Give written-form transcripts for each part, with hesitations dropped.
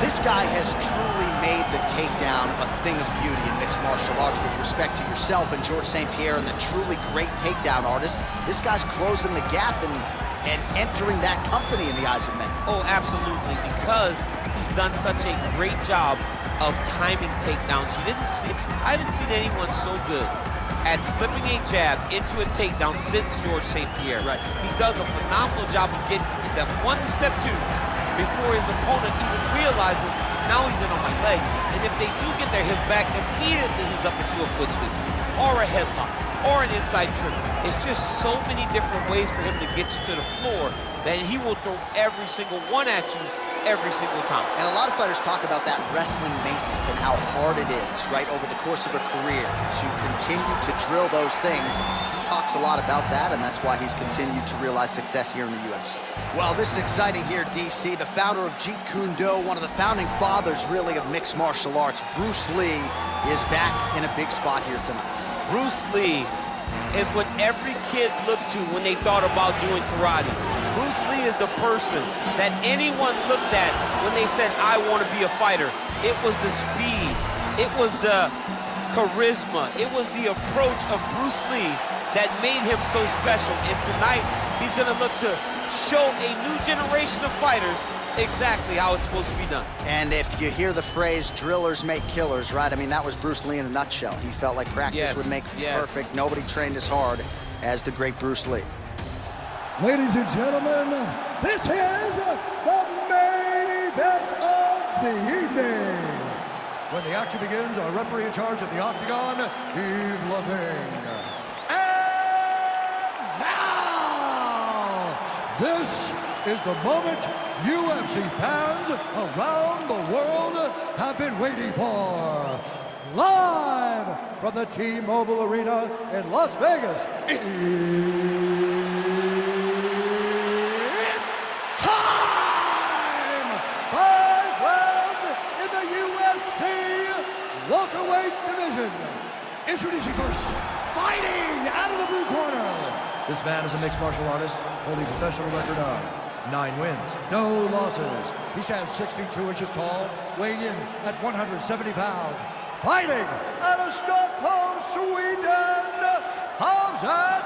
This guy has truly made the takedown a thing of beauty in mixed martial arts. With respect to yourself and George St. Pierre and the truly great takedown artists, this guy's closing the gap and entering that company in the eyes of many. Oh, absolutely, because he's done such a great job of timing takedowns. I haven't seen anyone so good at slipping a jab into a takedown since George St. Pierre. Right. He does a phenomenal job of getting from step 1 to step 2 before his opponent even realizes now he's in on my leg. And if they do get their hip back, immediately he's up into a foot sweep or a headlock or an inside trip. It's just so many different ways for him to get you to the floor that he will throw every single one at you every single time. And a lot of fighters talk about that wrestling maintenance and how hard it is, right, over the course of a career to continue to drill those things. He talks a lot about that, and that's why he's continued to realize success here in the UFC. Well, this is exciting here, DC. The founder of Jeet Kune Do, one of the founding fathers, really, of mixed martial arts, Bruce Lee, is back in a big spot here tonight. Bruce Lee is what every kid looked to when they thought about doing karate. Bruce Lee is the person that anyone looked at when they said, I want to be a fighter. It was the speed, it was the charisma, it was the approach of Bruce Lee that made him so special. And tonight, he's gonna look to show a new generation of fighters exactly how it's supposed to be done. And if you hear the phrase, drillers make killers, right? I mean, that was Bruce Lee in a nutshell. He felt like practice would make perfect. Nobody trained as hard as the great Bruce Lee. Ladies and gentlemen, this is the main event of the evening. When the action begins, our referee in charge of the Octagon, Yves Levine. And now, this is the moment UFC fans around the world have been waiting for. Live from the T-Mobile Arena in Las Vegas, it's time! 5 rounds in the UFC welterweight division. Introducing first, fighting out of the blue corner. This man is a mixed martial artist holding a professional record of 9 wins, no losses. He stands 6 feet 2 inches tall, weighing in at 170 pounds. Fighting out of Stockholm, Sweden, Khamzat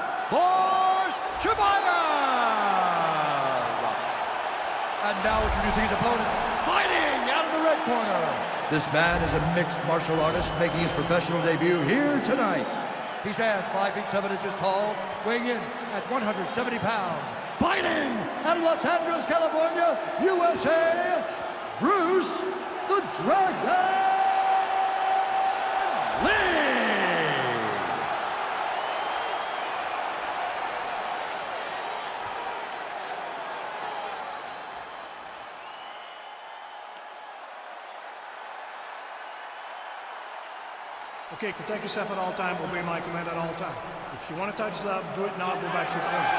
Chimaev. And now introducing his opponent, fighting out of the red corner. This man is a mixed martial artist making his professional debut here tonight. He stands 5 feet 7 inches tall, weighing in at 170 pounds. Fighting out of Los Angeles, California, USA, Bruce the Dragon Lee. Okay, protect yourself at all time, obey my command at all time. If you want to touch love, do it now, go back to your corner.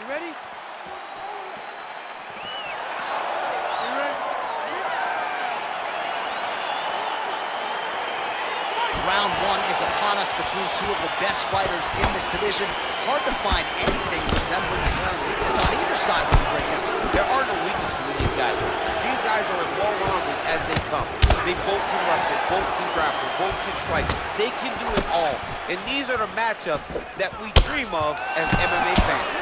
Ready? Round 1 is upon us between 2 of the best fighters in this division. Hard to find anything resembling inherent weakness on either side when you break down. There are no weaknesses in these guys. These guys are as well-rounded as they come. They both can wrestle, both can grapple, both can strike. They can do it all. And these are the matchups that we dream of as MMA fans.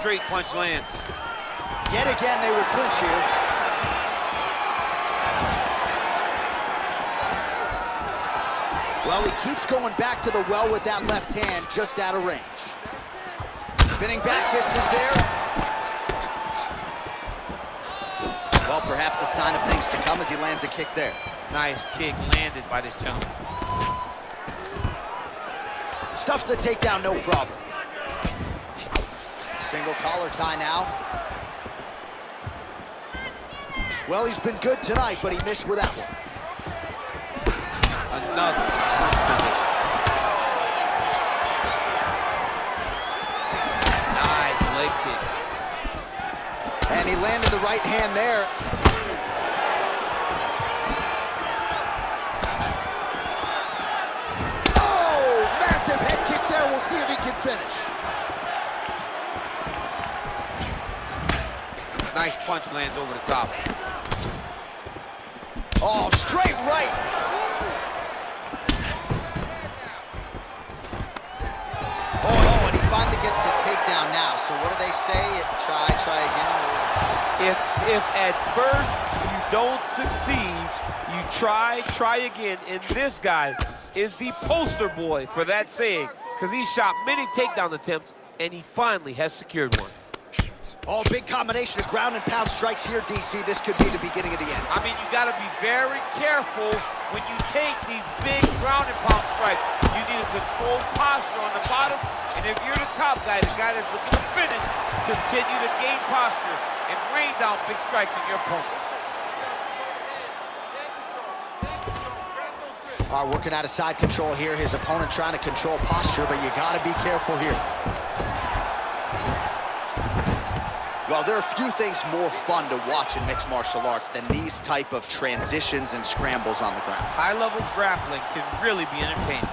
Straight punch lands. Yet again, they will clinch here. Well, he keeps going back to the well with that left hand, just out of range. Spinning back fist is there. Well, perhaps a sign of things to come as he lands a kick there. Nice kick landed by this gentleman. Stuffs the takedown, no problem. Single collar tie now. Well, he's been good tonight, but he missed with that one. Another position. Nice leg kick. And he landed the right hand there. Oh, see if he can finish. Nice punch lands over the top. Oh, straight right. Oh, and he finally gets the takedown now. So what do they say? Try again? If at first you don't succeed, you try again. And this guy is the poster boy for that saying, because he shot many takedown attempts, and he finally has secured one. Oh, big combination of ground and pound strikes here, DC. This could be the beginning of the end. I mean, you got to be very careful when you take these big ground and pound strikes. You need a controlled posture on the bottom, and if you're the top guy, the guy that's looking to finish, continue to gain posture and rain down big strikes on your opponent. All right, working out of side control here. His opponent trying to control posture, but you got to be careful here. Well, there are few things more fun to watch in mixed martial arts than these type of transitions and scrambles on the ground. High-level grappling can really be entertaining.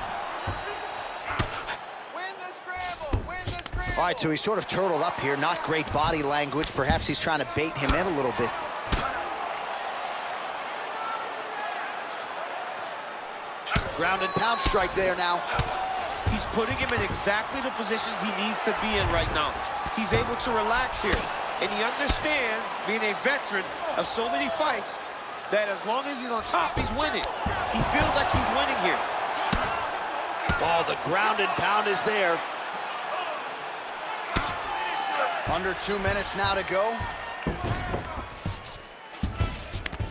Win the scramble! Win the scramble! All right, so he's sort of turtled up here. Not great body language. Perhaps he's trying to bait him in a little bit. Ground and pound strike there now. He's putting him in exactly the positions he needs to be in right now. He's able to relax here. And he understands, being a veteran of so many fights, that as long as he's on top, he's winning. He feels like he's winning here. Oh, the ground and pound is there. Under 2 minutes now to go.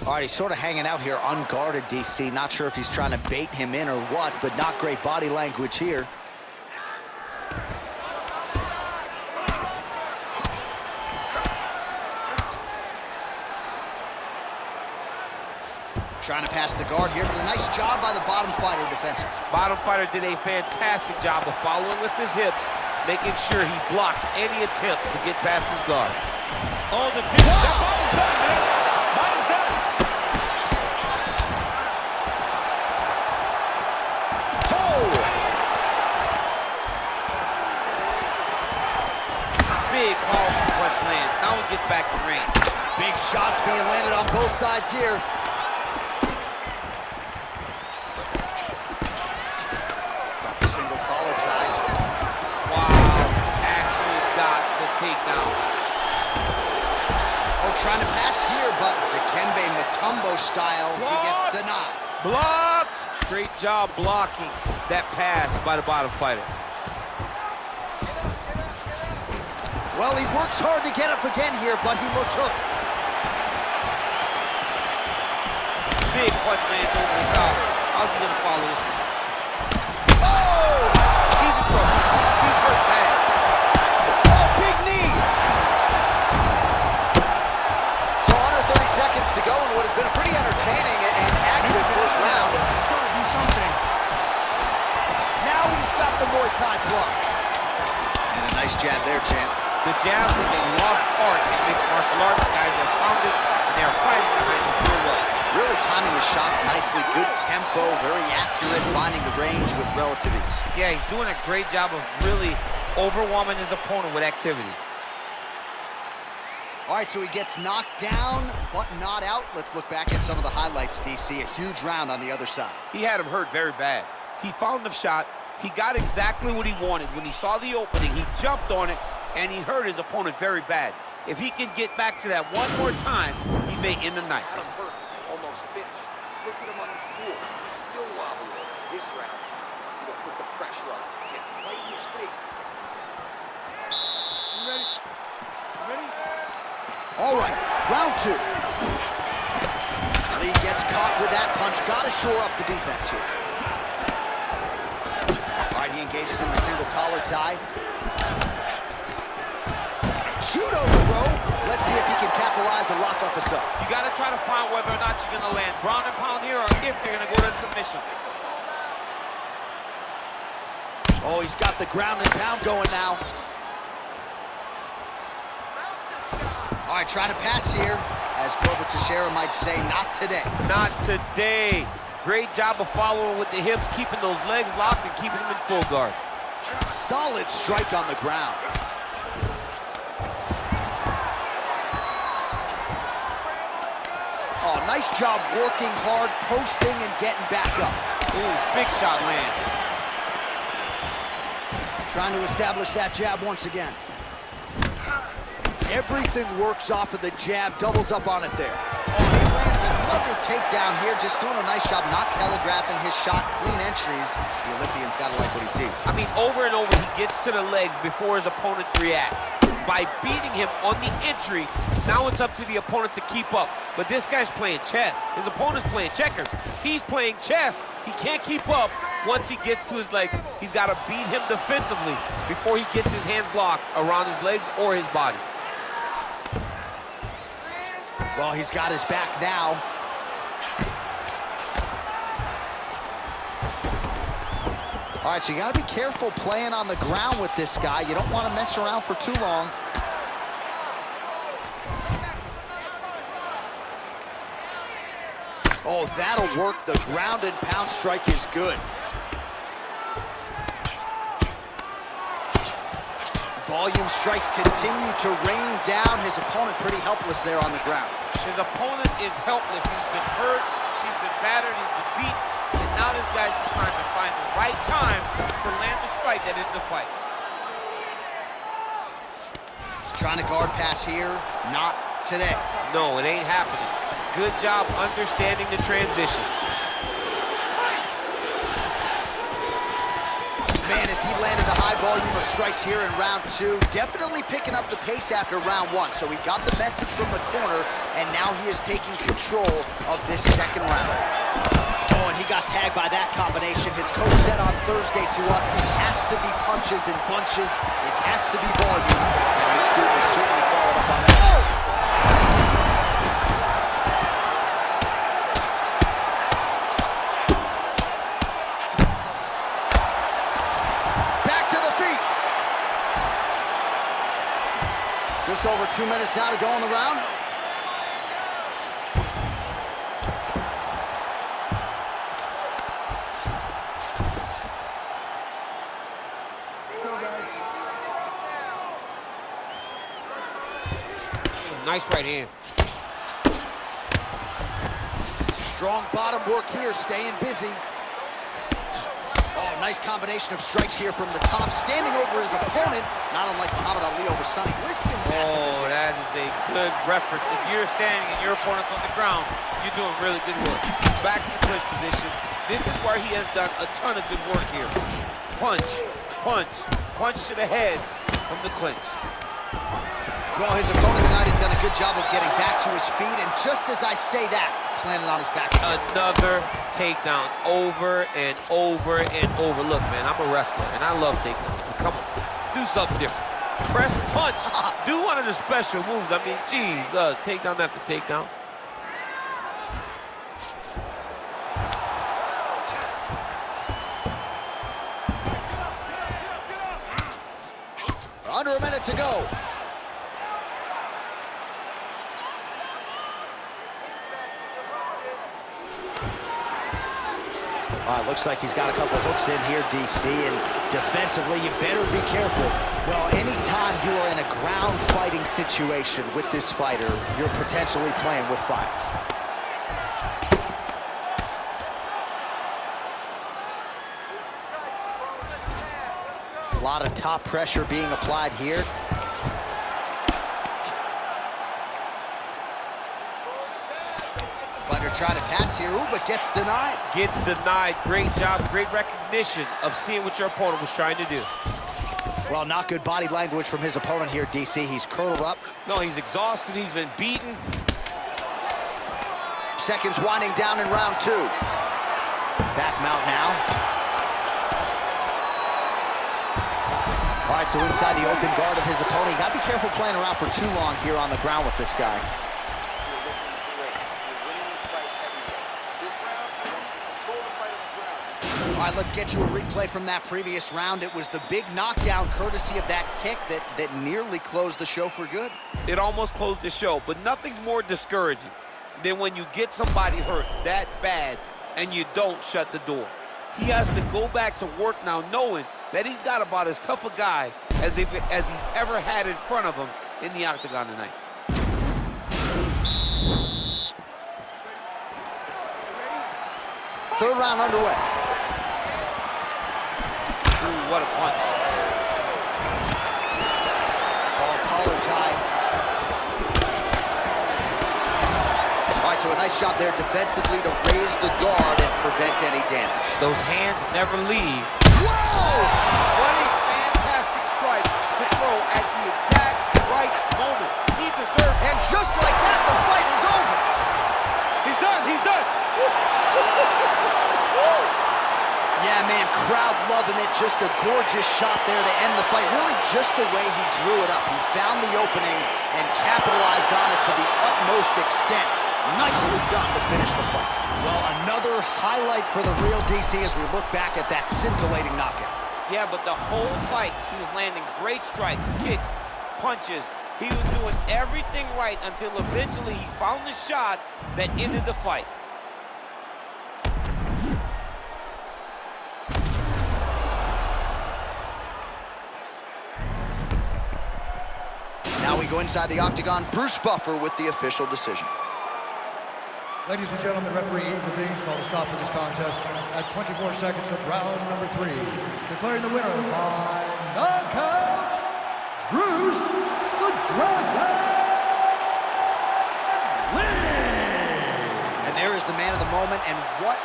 All right, he's sort of hanging out here unguarded, DC. Not sure if he's trying to bait him in or what, but not great body language here. Trying to pass the guard here, but a nice job by the bottom fighter defensive. Bottom fighter did a fantastic job of following with his hips, making sure he blocked any attempt to get past his guard. Oh, the dip. That body's done, man. Body's done. Oh! Big powerful punch land. Now he gets back to range. Big shots being landed on both sides here. Trying to pass here, but Dikembe Mutombo style, he gets denied. Blocked! Great job blocking that pass by the bottom fighter. Well, he works hard to get up again here, but he looks hooked. Big punch lands over the top. How's he gonna follow this one? Oh! He's in trouble. He's hurt bad. Oh, big knee! Seconds to go in what has been a pretty entertaining and active first round. It's got to do something. Now he's got the Muay Thai block. And a nice jab there, champ. The jab is a lost art in mixed martial arts. Guys have found it, and they are fighting behind it real well. Really timing his shots nicely. Good tempo, very accurate, finding the range with relative ease. Yeah, he's doing a great job of really overwhelming his opponent with activity. All right, so he gets knocked down, but not out. Let's look back at some of the highlights, DC. A huge round on the other side. He had him hurt very bad. He found the shot. He got exactly what he wanted. When he saw the opening, he jumped on it, and he hurt his opponent very bad. If he can get back to that one more time, he may end the night. Got him hurt, almost finished. Look at him on the stool. He's still wobbling. This round, he'll put the pressure on. Get right in his face. You ready? You ready? All right, round two. Lee gets caught with that punch. Got to shore up the defense here. All right, he engages in the single collar tie. Judo throw. Let's see if he can capitalize and lock up a sub. You got to try to find whether or not you're going to land ground and pound here or if you're going to go to submission. Oh, he's got the ground and pound going now. All right, trying to pass here. As Glover Teixeira might say, not today. Not today. Great job of following with the hips, keeping those legs locked and keeping them in full guard. Solid strike on the ground. Oh, nice job working hard, posting, and getting back up. Ooh, big shot land. Trying to establish that jab once again. Everything works off of the jab, doubles up on it there. Oh, he lands another takedown here, just doing a nice job not telegraphing his shot, clean entries. The Olympian's got to like what he sees. I mean, over and over, he gets to the legs before his opponent reacts. By beating him on the entry, now it's up to the opponent to keep up. But this guy's playing chess. His opponent's playing checkers. He's playing chess. He can't keep up. Once he gets to his legs, he's got to beat him defensively before he gets his hands locked around his legs or his body. Well, he's got his back now. All right, so you got to be careful playing on the ground with this guy. You don't want to mess around for too long. Oh, that'll work. The ground and pound strike is good. Volume strikes continue to rain down. His opponent pretty helpless there on the ground. His opponent is helpless. He's been hurt, he's been battered, he's been beat, and now this guy's just trying to find the right time to land the strike that ends the fight. Trying to guard pass here, not today. No, it ain't happening. Good job understanding the transition. Man, as he landed a high volume of strikes here in round two, definitely picking up the pace after round one. So he got the message from the corner, and now he is taking control of this second round. Oh, and he got tagged by that combination. His coach said on Thursday to us, it has to be punches and bunches. It has to be volume. And his student certainly followed up on that. Oh! Just over 2 minutes now to go in the round. Nice right hand. Strong bottom work here, staying busy. Oh, nice combination of strikes here from the top, standing over his opponent, not unlike Muhammad Ali over Sonny Liston. Oh, that is a good reference. If you're standing and your opponent's on the ground, you're doing really good work. Back in the clinch position. This is where he has done a ton of good work here. Punch, punch, punch to the head from the clinch. Well, his opponent tonight has done a good job of getting back to his feet, and just as I say that, planted on his back. Another takedown over and over and over. Look, man, I'm a wrestler, and I love takedowns. Come on, do something different. Press punch. Do one of the special moves. I mean, Jesus, takedown after takedown. Under a minute to go. All right, looks like he's got a couple hooks in here, DC, and defensively, you better be careful. Well, anytime you are in a ground fighting situation with this fighter, you're potentially playing with fire. A lot of top pressure being applied here. Fighter trying to pass here, ooh, but gets denied. Gets denied. Great job, great recognition of seeing what your opponent was trying to do. Well, not good body language from his opponent here, DC. He's curled up. No, he's exhausted. He's been beaten. Seconds winding down in round two. Back mount now. All right, so inside the open guard of his opponent. You got to be careful playing around for too long here on the ground with this guy. All right, let's get you a replay from that previous round. It was the big knockdown courtesy of that kick that nearly closed the show for good. It almost closed the show, but nothing's more discouraging than when you get somebody hurt that bad and you don't shut the door. He has to go back to work now knowing that he's got about as tough a guy as he's ever had in front of him in the octagon tonight. Third round underway. Ooh, what a punch. Oh, collar tie. All right, so a nice job there defensively to raise the guard and prevent any damage. Those hands never leave. Whoa! What a fantastic strike to throw at the exact right moment. He deserves it. And just like that, the fight is over. He's done, he's done. Yeah, man, crowd loving it. Just a gorgeous shot there to end the fight. Really just the way he drew it up. He found the opening and capitalized on it to the utmost extent. Nicely done to finish the fight. Well, another highlight for the real DC as we look back at that scintillating knockout. Yeah, but the whole fight, he was landing great strikes, kicks, punches. He was doing everything right until eventually he found the shot that ended the fight. Now we go inside the octagon. Bruce Buffer with the official decision. Ladies and gentlemen, referee Ian Levines called a stop to this contest at 24 seconds of round number 3. Declaring the winner by knockout, Bruce the Dragon Lee! And there is the man of the moment, and what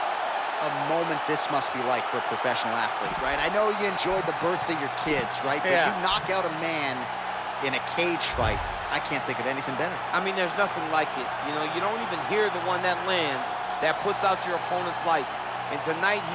a moment this must be like for a professional athlete, right? I know you enjoyed the birth of your kids, right? Yeah. But you knock out a man in a cage fight, I can't think of anything better. I mean, there's nothing like it. You know, you don't even hear the one that lands, that puts out your opponent's lights. And tonight, he